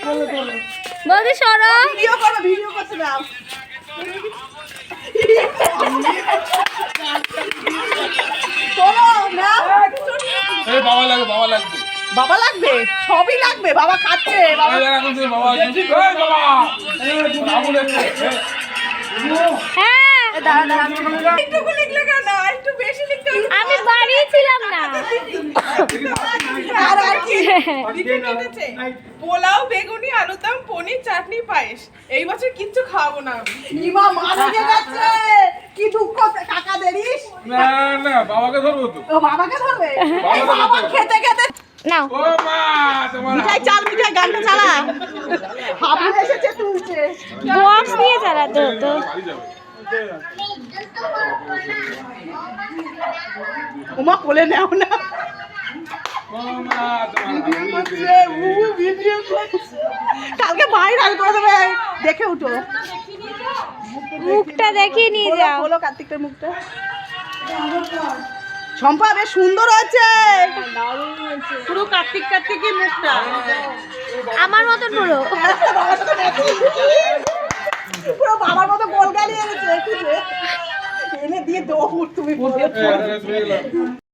বৌদি সরো। ভিডিও করো, ভিডিও করতে দাও। চলো না। এই বাবা লাগবে, বাবা লাগবে। বাবা লাগবে, সবই লাগবে। বাবা খাচ্ছে। বাবা এই এখন তুই বাবা আসবে। এই বাবা। আবুল এসে। হ্যাঁ একটু লিখলে কেন? একটু বেশি লিখতে হবে। আমি বাড়িয়েছিলাম না। আর আর কি লিখে কেটেছে? পোলাও, বেগুনি, আলুর দম, পনির, চাটনি, পায়েস। এই বছর কিচ্ছু খাওয়াবো না আমি। ইমা মারা গেছে। কি দুঃখ কাকা দেরিস। না না বাবাকে ধরবো তো। ও বাবাকে ধরবে। বাবাকে ধরবে। বাবা খেতে খেতে নাও ও মা তোমার মিঠাই চাল, মিঠাই গানটা চালা। হাবু এসেছে তুলছে। বক্স দিয়ে চালাতে হতো। বাড়ি যাবে। ওমা কোলে নেও না। ও মা ভিডিও করছে, ভিডিও করছে। কালকে ভাইরাল করে দেবে, দেখে উঠো। মুখটা দেখিয়ে নিয়ে যাও। বলো কার্তিকের মুখটা। শম্পা বেশ সুন্দর হয়েছে, পুরো কার্তিক কার্তিকই মুখটা। আমার মতন পুরো। পুরো বাবার মতো গোল গালি এনেছে, এনে দিয়ে দৌড় তুমি বলে।